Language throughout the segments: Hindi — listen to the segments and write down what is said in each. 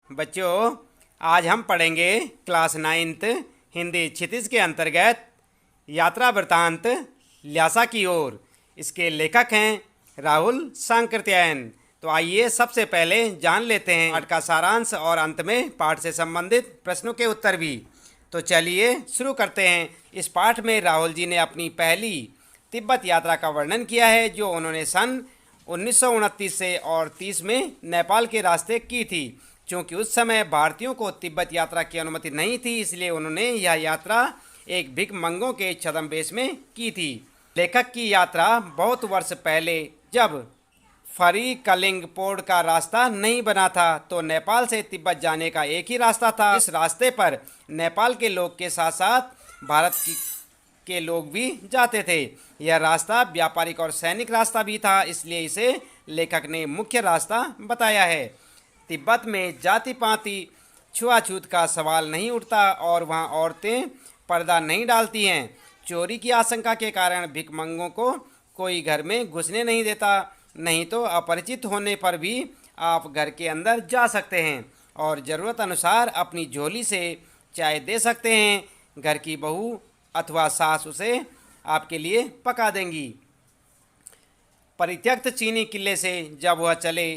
बच्चों, आज हम पढ़ेंगे क्लास 9th हिंदी क्षितिज के अंतर्गत यात्रा वृत्तांत ल्हासा की ओर। इसके लेखक हैं राहुल सांकृत्यायन। तो आइए सबसे पहले जान लेते हैं पाठ का सारांश और अंत में पाठ से संबंधित प्रश्नों के उत्तर भी। तो चलिए शुरू करते हैं। इस पाठ में राहुल जी ने अपनी पहली तिब्बत यात्रा का वर्णन किया है, जो उन्होंने सन 1929 से और 30 में नेपाल के रास्ते की थी। क्योंकि उस समय भारतीयों को तिब्बत यात्रा की अनुमति नहीं थी, इसलिए उन्होंने यह यात्रा एक भिखमंगों के छद्मवेश में की थी। लेखक की यात्रा बहुत वर्ष पहले, जब फरी कलिंग पोर्ट का रास्ता नहीं बना था, तो नेपाल से तिब्बत जाने का एक ही रास्ता था। इस रास्ते पर नेपाल के लोग के साथ साथ भारत के लोग भी जाते थे। यह रास्ता व्यापारिक और सैनिक रास्ता भी था, इसलिए इसे लेखक ने मुख्य रास्ता बताया है। तिब्बत में जाति पाति छुआछूत का सवाल नहीं उठता और वहाँ औरतें पर्दा नहीं डालती हैं। चोरी की आशंका के कारण भिखमंगों को कोई घर में घुसने नहीं देता, नहीं तो अपरिचित होने पर भी आप घर के अंदर जा सकते हैं और ज़रूरत अनुसार अपनी झोली से चाय दे सकते हैं। घर की बहू अथवा सास उसे आपके लिए पका देंगी। परित्यक्त चीनी किले से जब वह चले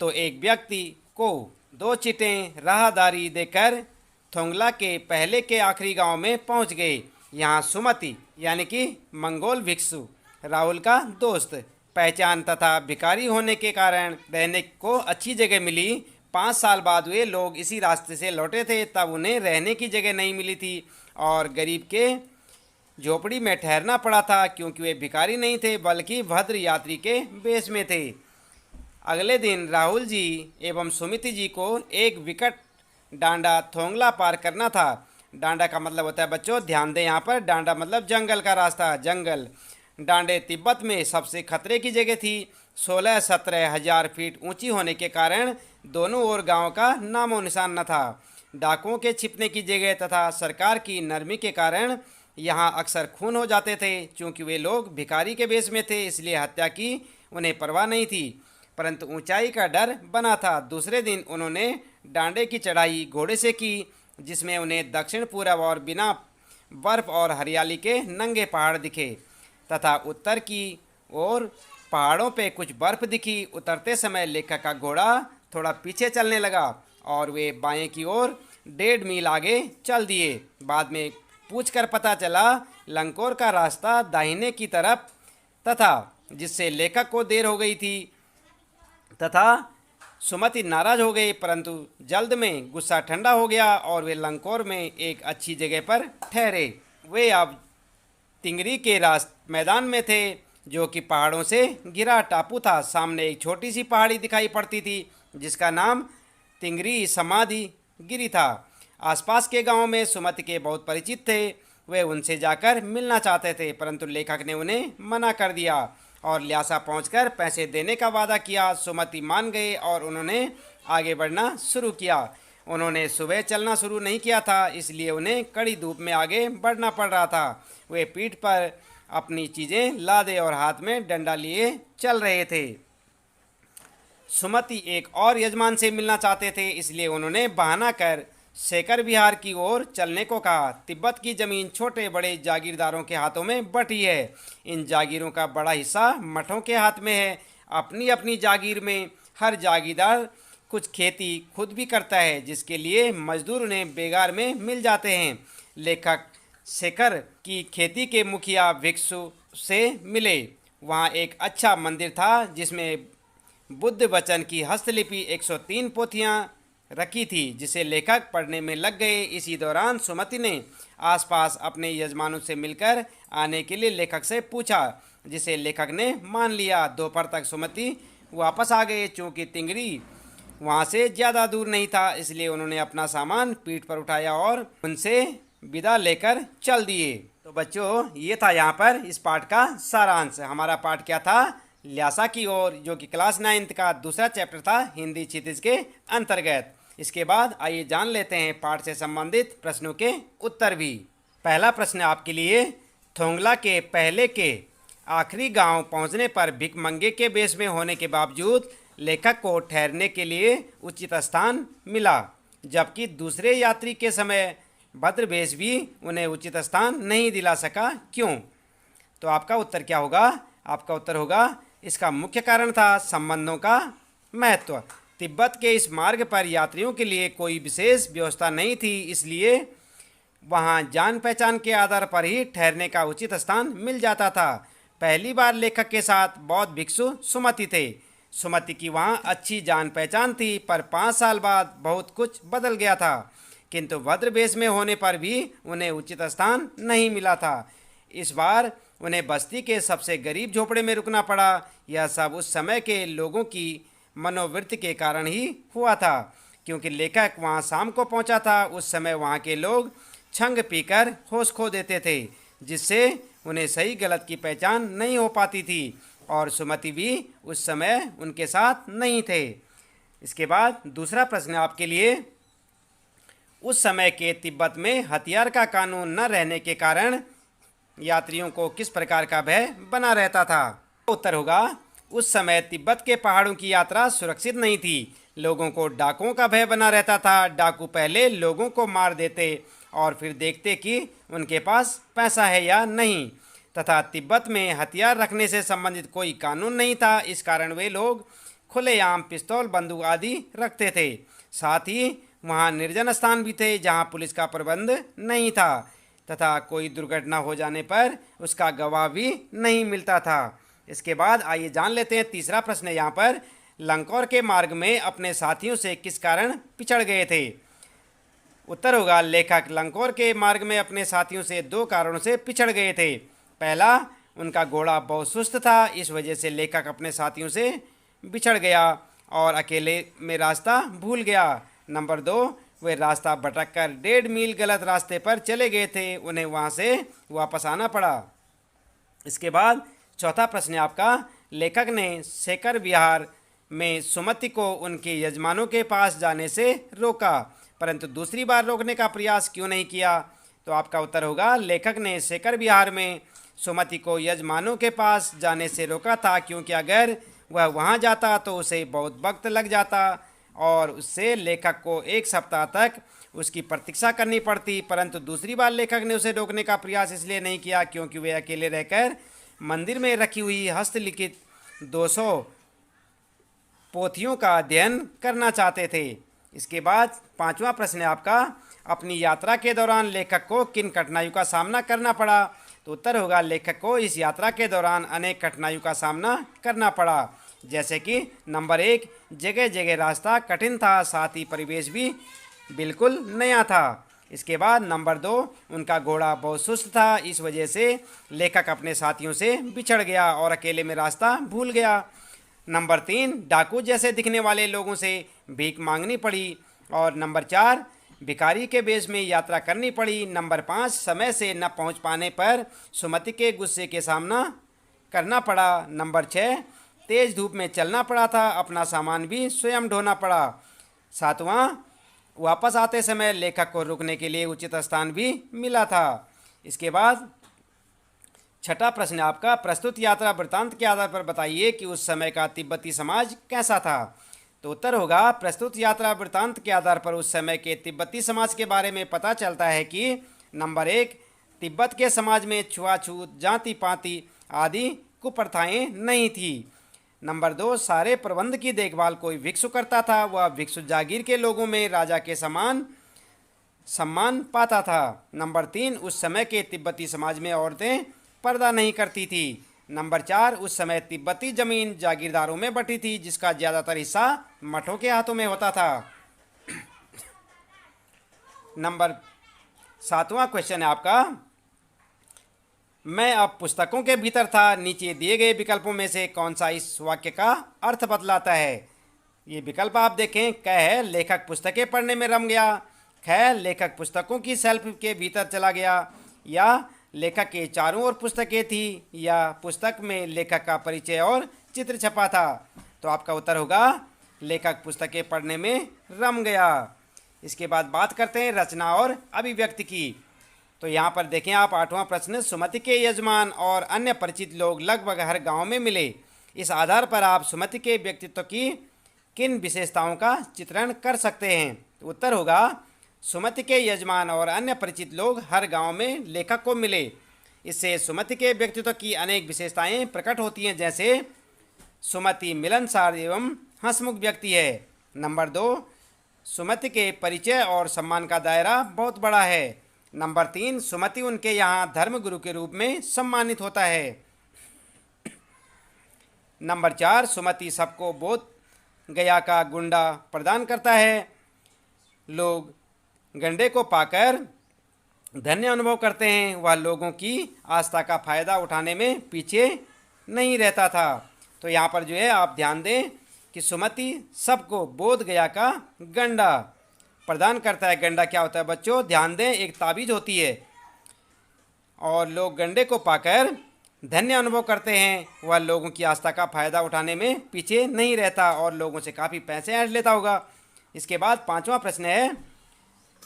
तो एक व्यक्ति को 2 चीटें राहदारी देकर थोंगला के पहले के आखिरी गांव में पहुंच गए। यहाँ सुमति यानी कि मंगोल भिक्षु राहुल का दोस्त, पहचान तथा भिखारी होने के कारण रहने को अच्छी जगह मिली। 5 साल बाद वे लोग इसी रास्ते से लौटे थे, तब उन्हें रहने की जगह नहीं मिली थी और गरीब के झोपड़ी में ठहरना पड़ा था, क्योंकि वे भिखारी नहीं थे बल्कि भद्र यात्री के वेश में थे। अगले दिन राहुल जी एवं सुमिति जी को एक विकट डांडा थोंगला पार करना था। डांडा का मतलब होता है बच्चों, ध्यान दें, यहाँ पर डांडा मतलब जंगल का रास्ता, जंगल। डांडे तिब्बत में सबसे खतरे की जगह थी। 16-17 हजार फीट ऊंची होने के कारण दोनों ओर गांव का नामो निशान न था। डाकुओं के छिपने की जगह तथा सरकार की नरमी के कारण यहाँ अक्सर खून हो जाते थे। चूँकि वे लोग भिखारी के वेश में थे, इसलिए हत्या की उन्हें परवाह नहीं थी, परंतु ऊंचाई का डर बना था। दूसरे दिन उन्होंने डांडे की चढ़ाई घोड़े से की, जिसमें उन्हें दक्षिण पूरब और बिना बर्फ और हरियाली के नंगे पहाड़ दिखे तथा उत्तर की ओर पहाड़ों पे कुछ बर्फ दिखी। उतरते समय लेखक का घोड़ा थोड़ा पीछे चलने लगा और वे बाएं की ओर 1.5 मील आगे चल दिए। बाद में पूछकर पता चला लंकोर का रास्ता दाहिने की तरफ तथा, जिससे लेखक को देर हो गई थी तथा सुमति नाराज हो गई, परंतु जल्द में गुस्सा ठंडा हो गया और वे लंकोर में एक अच्छी जगह पर ठहरे। वे अब तिंगरी के मैदान में थे, जो कि पहाड़ों से घिरा टापू था। सामने एक छोटी सी पहाड़ी दिखाई पड़ती थी, जिसका नाम तिंगरी समाधि गिरी था। आसपास के गांवों में सुमति के बहुत परिचित थे। वे उनसे जाकर मिलना चाहते थे, परंतु लेखक ने उन्हें मना कर दिया और ल्हासा पहुंचकर पैसे देने का वादा किया। सुमति मान गए और उन्होंने आगे बढ़ना शुरू किया। उन्होंने सुबह चलना शुरू नहीं किया था, इसलिए उन्हें कड़ी धूप में आगे बढ़ना पड़ रहा था। वे पीठ पर अपनी चीज़ें लादे और हाथ में डंडा लिए चल रहे थे। सुमति एक और यजमान से मिलना चाहते थे, इसलिए उन्होंने बहाना कर शेखर विहार की ओर चलने को कहा। तिब्बत की जमीन छोटे बड़े जागीरदारों के हाथों में बटी है। इन जागीरों का बड़ा हिस्सा मठों के हाथ में है। अपनी अपनी जागीर में हर जागीरदार कुछ खेती खुद भी करता है, जिसके लिए मजदूर उन्हें बेगार में मिल जाते हैं। लेखक शेखर की खेती के मुखिया भिक्षु से मिले। वहाँ एक अच्छा मंदिर था, जिसमें बुद्ध वचन की हस्तलिपि 103 पोथियाँ रखी थी, जिसे लेखक पढ़ने में लग गए। इसी दौरान सुमति ने आसपास अपने यजमानों से मिलकर आने के लिए लेखक से पूछा, जिसे लेखक ने मान लिया। दोपहर तक सुमति वापस आ गए। चूँकि तिंगरी वहाँ से ज़्यादा दूर नहीं था, इसलिए उन्होंने अपना सामान पीठ पर उठाया और उनसे विदा लेकर चल दिए। तो बच्चों, ये था यहाँ पर इस पाठ का सारांश। हमारा पाठ क्या था? ल्हासा की ओर, जो कि क्लास 9th का दूसरा चैप्टर था हिंदी क्षितिज के अंतर्गत। इसके बाद आइए जान लेते हैं पाठ से संबंधित प्रश्नों के उत्तर भी। पहला प्रश्न आपके लिए, थोंगला के पहले के आखिरी गांव पहुंचने पर भिखमंगे के वेश में होने के बावजूद लेखक को ठहरने के लिए उचित स्थान मिला। जबकि दूसरे यात्री के समय भद्रवेश भी उन्हें उचित स्थान नहीं दिला सका। क्यों? तो आपका उत्तर क्या होगा? आपका उत्तर होगा इसका मुख्य कारण था संबंधों का महत्व। तिब्बत के इस मार्ग पर यात्रियों के लिए कोई विशेष व्यवस्था नहीं थी, इसलिए वहाँ जान पहचान के आधार पर ही ठहरने का उचित स्थान मिल जाता था। पहली बार लेखक के साथ बौद्ध भिक्षु सुमति थे। सुमति की वहाँ अच्छी जान पहचान थी, पर 5 साल बाद बहुत कुछ बदल गया था। किंतु भद्रवेश में होने पर भी उन्हें उचित स्थान नहीं मिला था। इस बार उन्हें बस्ती के सबसे गरीब झोपड़े में रुकना पड़ा। यह सब उस समय के लोगों की मनोवृत्ति के कारण ही हुआ था, क्योंकि लेखक वहाँ शाम को पहुँचा था। उस समय वहाँ के लोग छंग पीकर होश खो देते थे, जिससे उन्हें सही गलत की पहचान नहीं हो पाती थी, और सुमति भी उस समय उनके साथ नहीं थे। इसके बाद दूसरा प्रश्न आपके लिए, उस समय के तिब्बत में हथियार का कानून न रहने के कारण यात्रियों को किस प्रकार का भय बना रहता था? उत्तर होगा उस समय तिब्बत के पहाड़ों की यात्रा सुरक्षित नहीं थी। लोगों को डाकुओं का भय बना रहता था। डाकू पहले लोगों को मार देते और फिर देखते कि उनके पास पैसा है या नहीं, तथा तिब्बत में हथियार रखने से संबंधित कोई कानून नहीं था। इस कारण वे लोग खुलेआम पिस्तौल, बंदूक आदि रखते थे। साथ ही वहाँ निर्जन स्थान भी थे जहाँ पुलिस का प्रबंध नहीं था, तथा कोई दुर्घटना हो जाने पर उसका गवाह भी नहीं मिलता था। इसके बाद आइए जान लेते हैं तीसरा प्रश्न यहाँ पर, लंगौर के मार्ग में अपने साथियों से किस कारण पिछड़ गए थे? उत्तर होगा लेखक लंगौर के मार्ग में अपने साथियों से 2 कारणों से पिछड़ गए थे। पहला, उनका घोड़ा बहुत सुस्त था, इस वजह से लेखक अपने साथियों से बिछड़ गया और अकेले में रास्ता भूल गया। नंबर 2, वे रास्ता भटक कर 1.5 मील गलत रास्ते पर चले गए थे, उन्हें वहाँ से वापस आना पड़ा। इसके बाद चौथा प्रश्न है आपका, लेखक ने शेखर विहार में सुमति को उनके यजमानों के पास जाने से रोका, परंतु दूसरी बार रोकने का प्रयास क्यों नहीं किया? तो आपका उत्तर होगा लेखक ने शेखर विहार में सुमति को यजमानों के पास जाने से रोका था, क्योंकि अगर वह वहां जाता तो उसे बहुत वक्त लग जाता और उससे लेखक को 1 सप्ताह तक उसकी प्रतीक्षा करनी पड़ती। परंतु दूसरी बार लेखक ने उसे रोकने का प्रयास इसलिए नहीं किया क्योंकि वे अकेले रहकर मंदिर में रखी हुई हस्तलिखित 200 पोथियों का अध्ययन करना चाहते थे। इसके बाद 5वां प्रश्न है आपका, अपनी यात्रा के दौरान लेखक को किन कठिनाइयों का सामना करना पड़ा? तो उत्तर होगा लेखक को इस यात्रा के दौरान अनेक कठिनाइयों का सामना करना पड़ा, जैसे कि नंबर 1, जगह जगह रास्ता कठिन था, साथ ही परिवेश भी बिल्कुल नया था। इसके बाद नंबर 2, उनका घोड़ा बहुत सुस्त था, इस वजह से लेखक अपने साथियों से बिछड़ गया और अकेले में रास्ता भूल गया। नंबर 3, डाकू जैसे दिखने वाले लोगों से भीख मांगनी पड़ी। और नंबर 4, भिखारी के वेश में यात्रा करनी पड़ी। नंबर 5, समय से न पहुंच पाने पर सुमति के गुस्से के सामना करना पड़ा। नंबर 6, तेज धूप में चलना पड़ा था, अपना सामान भी स्वयं ढोना पड़ा। 7वां, वापस आते समय लेखक को रुकने के लिए उचित स्थान भी मिला था। इसके बाद 6ठा प्रश्न आपका, प्रस्तुत यात्रा वृत्तांत के आधार पर बताइए कि उस समय का तिब्बती समाज कैसा था? तो उत्तर होगा प्रस्तुत यात्रा वृत्तांत के आधार पर उस समय के तिब्बती समाज के बारे में पता चलता है कि नंबर 1, तिब्बत के समाज में छुआछूत, जाति पाति आदि कुप्रथाएं नहीं थी। नंबर 2, सारे प्रबंध की देखभाल कोई भिक्षु करता था, वह भिक्षु जागीर के लोगों में राजा के समान सम्मान पाता था। नंबर 3, उस समय के तिब्बती समाज में औरतें पर्दा नहीं करती थी। नंबर 4, उस समय तिब्बती जमीन जागीरदारों में बटी थी, जिसका ज़्यादातर हिस्सा मठों के हाथों में होता था। नंबर 7वां क्वेश्चन है आपका, मैं अब पुस्तकों के भीतर था, नीचे दिए गए विकल्पों में से कौन सा इस वाक्य का अर्थ बतलाता है? ये विकल्प आप देखें। क है लेखक पुस्तकें पढ़ने में रम गया, ख लेखक पुस्तकों की शेल्फ के भीतर चला गया, या लेखक के चारों ओर पुस्तकें थी, या पुस्तक में लेखक का परिचय और चित्र छपा था। तो आपका उत्तर होगा लेखक पुस्तकें पढ़ने में रम गया। इसके बाद बात करते हैं रचना और अभिव्यक्ति की। तो यहाँ पर देखें आप 8वां प्रश्न, सुमति के यजमान और अन्य परिचित लोग लगभग हर गांव में मिले। इस आधार पर आप सुमति के व्यक्तित्व की किन विशेषताओं का चित्रण कर सकते हैं? तो उत्तर होगा सुमति के यजमान और अन्य परिचित लोग हर गांव में लेखक को मिले। इससे सुमति के व्यक्तित्व की अनेक विशेषताएं प्रकट होती हैं, जैसे सुमति मिलनसार एवं हंसमुख व्यक्ति है। नंबर 2, सुमति के परिचय और सम्मान का दायरा बहुत बड़ा है। नंबर 3, सुमति उनके यहाँ धर्मगुरु के रूप में सम्मानित होता है। नंबर 4, सुमति सबको बोध गया का गुंडा प्रदान करता है। लोग गंडे को पाकर धन्य अनुभव करते हैं। वह लोगों की आस्था का फायदा उठाने में पीछे नहीं रहता था। तो यहाँ पर जो है आप ध्यान दें कि सुमति सबको बोध गया का गंडा प्रदान करता है। गंडा क्या होता है बच्चों? ध्यान दें, एक ताबीज होती है और लोग गंडे को पाकर धन्य अनुभव करते हैं। वह लोगों की आस्था का फायदा उठाने में पीछे नहीं रहता और लोगों से काफ़ी पैसे ऐंठ लेता होगा। इसके बाद 5वां प्रश्न है,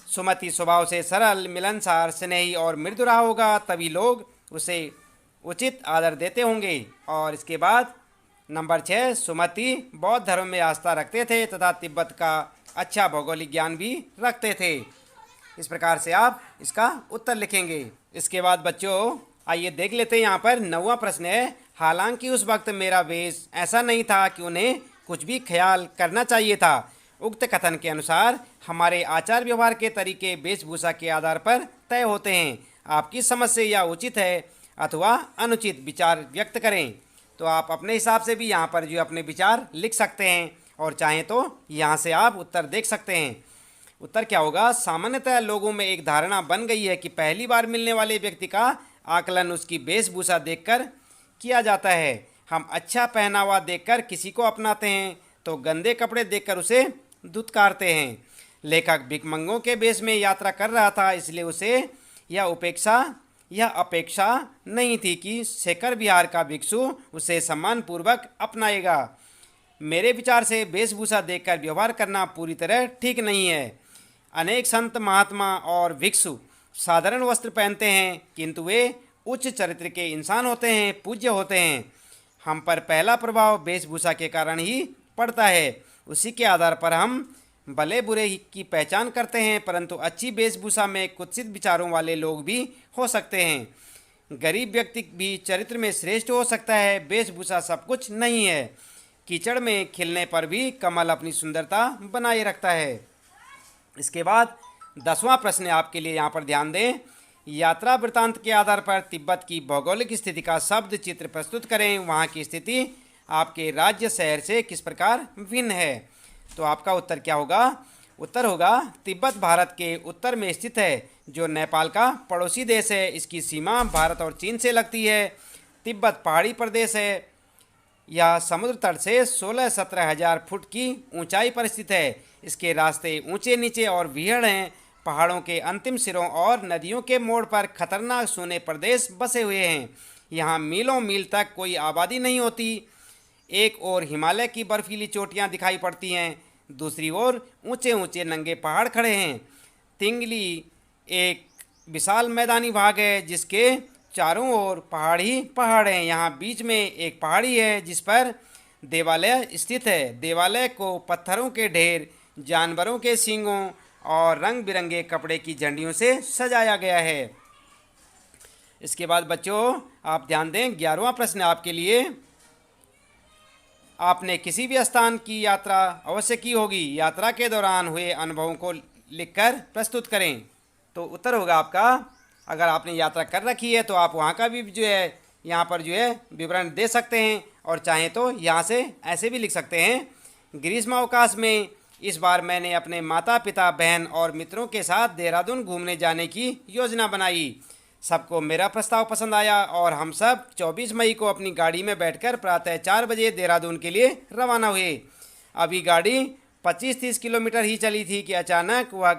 सुमति स्वभाव से सरल, मिलनसार, स्नेही और मृदु रहा होगा, तभी लोग उसे उचित आदर देते होंगे। और इसके बाद नंबर 6, सुमति बौद्ध धर्म में आस्था रखते थे तथा तिब्बत का अच्छा भौगोलिक ज्ञान भी रखते थे। इस प्रकार से आप इसका उत्तर लिखेंगे। इसके बाद बच्चों आइए देख लेते हैं। यहाँ पर 9वां प्रश्न है, हालांकि उस वक्त मेरा वेश ऐसा नहीं था कि उन्हें कुछ भी ख्याल करना चाहिए था। उक्त कथन के अनुसार हमारे आचार व्यवहार के तरीके वेशभूषा के आधार पर तय होते हैं। आपकी समझ से यह उचित है अथवा अनुचित विचार व्यक्त करें। तो आप अपने हिसाब से भी यहाँ पर जो अपने विचार लिख सकते हैं और चाहें तो यहाँ से आप उत्तर देख सकते हैं। उत्तर क्या होगा? सामान्यतः लोगों में एक धारणा बन गई है कि पहली बार मिलने वाले व्यक्ति का आकलन उसकी वेशभूषा देखकर किया जाता है। हम अच्छा पहनावा देखकर किसी को अपनाते हैं तो गंदे कपड़े देखकर उसे धुतकारते हैं। लेखक भिखमंगों के वेश में यात्रा कर रहा था, इसलिए उसे यह अपेक्षा नहीं थी कि शेखर बिहार का भिक्षु उसे सम्मानपूर्वक अपनाएगा। मेरे विचार से वेशभूषा देखकर व्यवहार करना पूरी तरह ठीक नहीं है। अनेक संत, महात्मा और भिक्षु साधारण वस्त्र पहनते हैं, किंतु वे उच्च चरित्र के इंसान होते हैं, पूज्य होते हैं। हम पर पहला प्रभाव वेशभूषा के कारण ही पड़ता है। उसी के आधार पर हम भले बुरे की पहचान करते हैं, परंतु अच्छी वेशभूषा में कुत्सित विचारों वाले लोग भी हो सकते हैं। गरीब व्यक्ति भी चरित्र में श्रेष्ठ हो सकता है। वेशभूषा सब कुछ नहीं है। कीचड़ में खिलने पर भी कमल अपनी सुंदरता बनाए रखता है। इसके बाद 10वां प्रश्न आपके लिए यहाँ पर ध्यान दें। यात्रा वृत्तांत के आधार पर तिब्बत की भौगोलिक स्थिति का शब्द चित्र प्रस्तुत करें। वहाँ की स्थिति आपके राज्य शहर से किस प्रकार भिन्न है? तो आपका उत्तर क्या होगा? उत्तर होगा तिब्बत भारत के उत्तर में स्थित है, जो नेपाल का पड़ोसी देश है। इसकी सीमा भारत और चीन से लगती है। तिब्बत पहाड़ी प्रदेश है। यह समुद्र तट से 16-17 हज़ार फुट की ऊंचाई पर स्थित है। इसके रास्ते ऊंचे नीचे और विहड़ हैं। पहाड़ों के अंतिम सिरों और नदियों के मोड़ पर खतरनाक सूने प्रदेश बसे हुए हैं। यहाँ मीलों मील तक कोई आबादी नहीं होती। एक ओर हिमालय की बर्फीली चोटियाँ दिखाई पड़ती हैं, दूसरी ओर ऊंचे ऊंचे नंगे पहाड़ खड़े हैं। तिंगली एक विशाल मैदानी भाग है, जिसके चारों ओर पहाड़ ही पहाड़ हैं। यहाँ बीच में एक पहाड़ी है जिस पर देवालय स्थित है। देवालय को पत्थरों के ढेर, जानवरों के सींगों और रंग बिरंगे कपड़े की झंडियों से सजाया गया है। इसके बाद बच्चों आप ध्यान दें, 11वां प्रश्न आपके लिए। आपने किसी भी स्थान की यात्रा अवश्य की होगी। यात्रा के दौरान हुए अनुभवों को लिखकर प्रस्तुत करें। तो उत्तर होगा आपका, अगर आपने यात्रा कर रखी है तो आप वहाँ का भी जो है यहाँ पर जो है विवरण दे सकते हैं, और चाहें तो यहाँ से ऐसे भी लिख सकते हैं। ग्रीष्म अवकाश में इस बार मैंने अपने माता पिता, बहन और मित्रों के साथ देहरादून घूमने जाने की योजना बनाई। सबको मेरा प्रस्ताव पसंद आया और हम सब 24 मई को अपनी गाड़ी में बैठकर प्रातः 4 बजे देहरादून के लिए रवाना हुए। अभी गाड़ी 25-30 किलोमीटर ही चली थी कि अचानक वह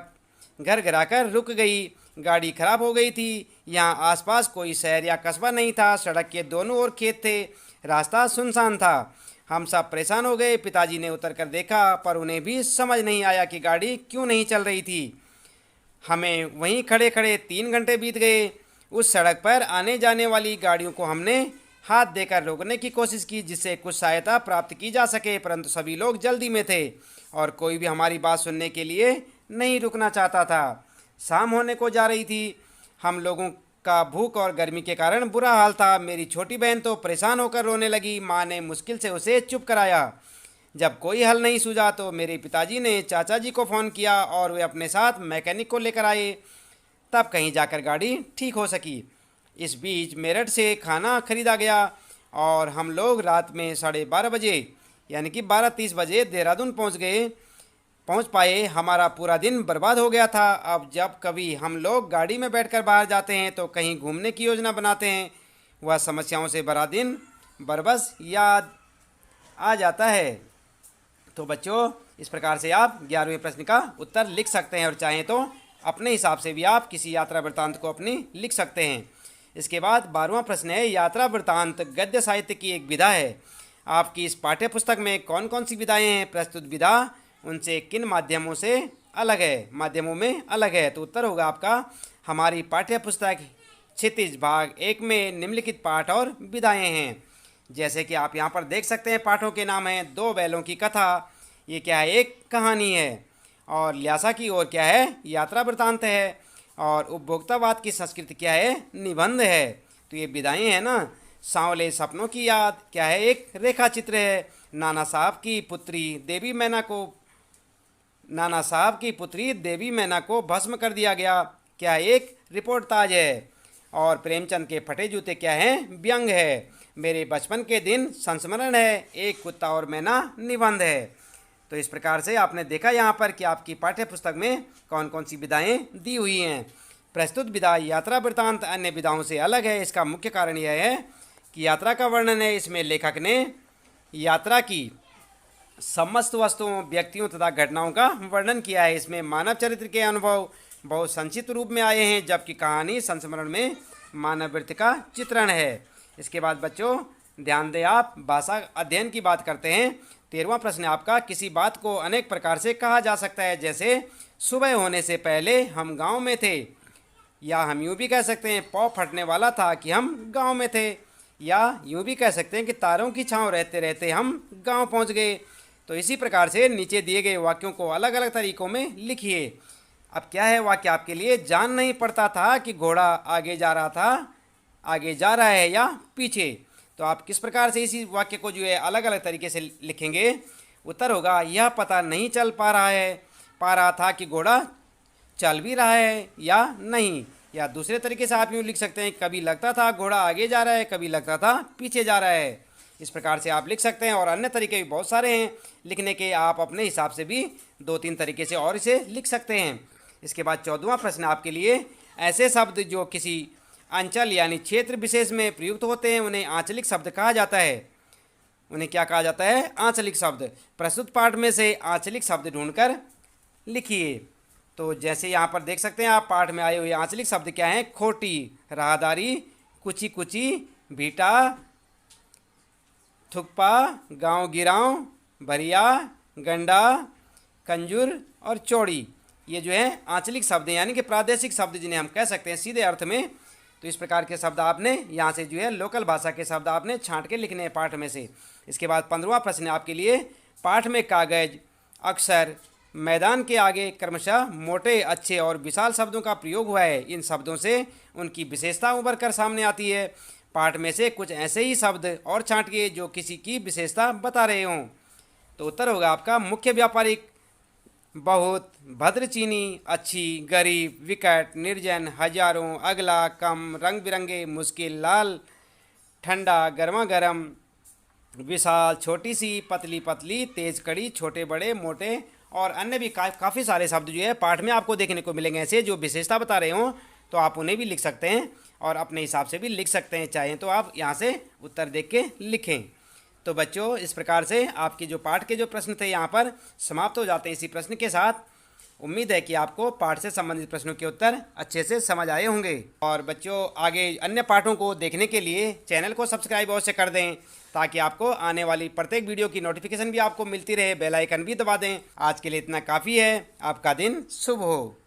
घर गिराकर रुक गई। गाड़ी खराब हो गई थी। यहाँ आसपास कोई शहर या कस्बा नहीं था। सड़क के दोनों ओर खेत थे। रास्ता सुनसान था। हम सब परेशान हो गए। पिताजी ने उतर कर देखा, पर उन्हें भी समझ नहीं आया कि गाड़ी क्यों नहीं चल रही थी। हमें वहीं खड़े खड़े 3 घंटे बीत गए। उस सड़क पर आने जाने वाली गाड़ियों को हमने हाथ देकर रोकने की कोशिश की, जिससे कुछ सहायता प्राप्त की जा सके, परंतु सभी लोग जल्दी में थे और कोई भी हमारी बात सुनने के लिए नहीं रुकना चाहता था। शाम होने को जा रही थी। हम लोगों का भूख और गर्मी के कारण बुरा हाल था। मेरी छोटी बहन तो परेशान होकर रोने लगी। माँ ने मुश्किल से उसे चुप कराया। जब कोई हल नहीं सूझा तो मेरे पिताजी ने चाचा जी को फ़ोन किया और वे अपने साथ मैकेनिक को लेकर आए। तब कहीं जाकर गाड़ी ठीक हो सकी। इस बीच मेरठ से खाना खरीदा गया और हम लोग रात में 12:30 बजे यानी कि 12:30 बजे देहरादून पहुंच पाए। हमारा पूरा दिन बर्बाद हो गया था। अब जब कभी हम लोग गाड़ी में बैठकर बाहर जाते हैं तो कहीं घूमने की योजना बनाते हैं, वह समस्याओं से भरा दिन बरबस याद आ जाता है। तो बच्चों, इस प्रकार से आप 11वें प्रश्न का उत्तर लिख सकते हैं और चाहें तो अपने हिसाब से भी आप किसी यात्रा वृत्तांत को अपनी लिख सकते हैं। इसके बाद 12वां प्रश्न है, यात्रा वृत्तांत गद्य साहित्य की एक विधा है। आपकी इस पाठ्य पुस्तक में कौन कौन सी विधाएं हैं? प्रस्तुत विधा उनसे किन माध्यमों में अलग है? तो उत्तर होगा आपका हमारी पाठ्य पुस्तक क्षितिज भाग 1 में निम्नलिखित पाठ और विधाएं हैं। जैसे कि आप यहाँ पर देख सकते हैं, पाठों के नाम हैं 2 बैलों की कथा, ये क्या है? एक कहानी है। और ल्यासा की ओर क्या है? यात्रा वृत्तांत है। और उपभोक्तावाद की संस्कृति क्या है? निबंध है। तो ये विधाएं हैं ना। सांवले सपनों की याद क्या है? एक रेखा चित्र है। नाना साहब की पुत्री देवी मैना को भस्म कर दिया गया क्या है? एक रिपोर्ट ताज है। और प्रेमचंद के फटे जूते क्या हैं? व्यंग है। मेरे बचपन के दिन संस्मरण है। एक कुत्ता और मैना निबंध है। तो इस प्रकार से आपने देखा यहाँ पर कि आपकी पाठ्य पुस्तक में कौन कौन सी विधाएं दी हुई हैं। प्रस्तुत विधा यात्रा वृत्तांत अन्य विधाओं से अलग है। इसका मुख्य कारण यह है कि यात्रा का वर्णन है। इसमें लेखक ने यात्रा की समस्त वस्तुओं, व्यक्तियों तथा घटनाओं का वर्णन किया है। इसमें मानव चरित्र के अनुभव बहुत संक्षिप्त रूप में आए हैं, जबकि कहानी संस्मरण में मानव वृत्ति का चित्रण है। इसके बाद बच्चों ध्यान दें, आप भाषा अध्ययन की बात करते हैं। 13वां प्रश्न आपका, किसी बात को अनेक प्रकार से कहा जा सकता है। जैसे सुबह होने से पहले हम गांव में थे, या हम यूँ भी कह सकते हैं पौ फटने वाला था कि हम गांव में थे, या यूँ भी कह सकते हैं कि तारों की छांव रहते रहते हम गांव पहुंच गए। तो इसी प्रकार से नीचे दिए गए वाक्यों को अलग अलग तरीकों में लिखिए। अब क्या है वाक्य आपके लिए? जान नहीं पड़ता था कि घोड़ा आगे जा रहा है या पीछे। तो आप किस प्रकार से इसी वाक्य को जो है अलग अलग तरीके से लिखेंगे? उत्तर होगा, यह पता नहीं चल पा रहा था कि घोड़ा चल भी रहा है या नहीं। या दूसरे तरीके से आप यूँ लिख सकते हैं, कभी लगता था घोड़ा आगे जा रहा है, कभी लगता था पीछे जा रहा है। इस प्रकार से आप लिख सकते हैं। और अन्य तरीके भी बहुत सारे हैं लिखने के। आप अपने हिसाब से भी 2-3 तरीके से और इसे लिख सकते हैं। इसके बाद 14वां प्रश्न आपके लिए, ऐसे शब्द जो किसी अंचल यानी क्षेत्र विशेष में प्रयुक्त होते हैं उन्हें आंचलिक शब्द कहा जाता है। उन्हें क्या कहा जाता है? आंचलिक शब्द। प्रस्तुत पाठ में से आंचलिक शब्द ढूंढकर लिखिए। तो जैसे यहाँ पर देख सकते हैं आप, पाठ में आए हुए आंचलिक शब्द क्या हैं? खोटी, राहदारी, कुची कुची, भीटा, थुक्पा, गांव गिराव, भरिया, गंडा, कंजूर और चौड़ी। ये जो है आंचलिक शब्द हैं, यानी कि प्रादेशिक शब्द जिन्हें हम कह सकते हैं सीधे अर्थ में। तो इस प्रकार के शब्द आपने यहाँ से जो है लोकल भाषा के शब्द आपने छांट के लिखने हैं पाठ में से। इसके बाद 15वां प्रश्न आपके लिए, पाठ में कागज, अक्षर, मैदान के आगे क्रमशः मोटे, अच्छे और विशाल शब्दों का प्रयोग हुआ है। इन शब्दों से उनकी विशेषता उभर कर सामने आती है। पाठ में से कुछ ऐसे ही शब्द और छांटिए जो किसी की विशेषता बता रहे हों। तो उत्तर होगा आपका, मुख्य, व्यापारिक, बहुत, भद्र, चीनी, अच्छी, गरीब, विकट, निर्जन, हजारों, अगला, कम, रंग बिरंगे, मुश्किल, लाल, ठंडा, गर्मा गर्म, विशाल, छोटी सी, पतली पतली, तेज कड़ी, छोटे बड़े, मोटे और अन्य भी काफ़ी सारे शब्द जो है पाठ में आपको देखने को मिलेंगे ऐसे जो विशेषता बता रहे हों। तो आप उन्हें भी लिख सकते हैं और अपने हिसाब से भी लिख सकते हैं। चाहें तो आप यहाँ से उत्तर देख के लिखें। तो बच्चों इस प्रकार से आपके जो पाठ के जो प्रश्न थे यहाँ पर समाप्त हो जाते हैं इसी प्रश्न के साथ। उम्मीद है कि आपको पाठ से संबंधित प्रश्नों के उत्तर अच्छे से समझ आए होंगे। और बच्चों आगे अन्य पाठों को देखने के लिए चैनल को सब्सक्राइब अवश्य कर दें ताकि आपको आने वाली प्रत्येक वीडियो की नोटिफिकेशन भी आपको मिलती रहे। बेल आइकन भी दबा दें। आज के लिए इतना काफ़ी है। आपका दिन शुभ हो।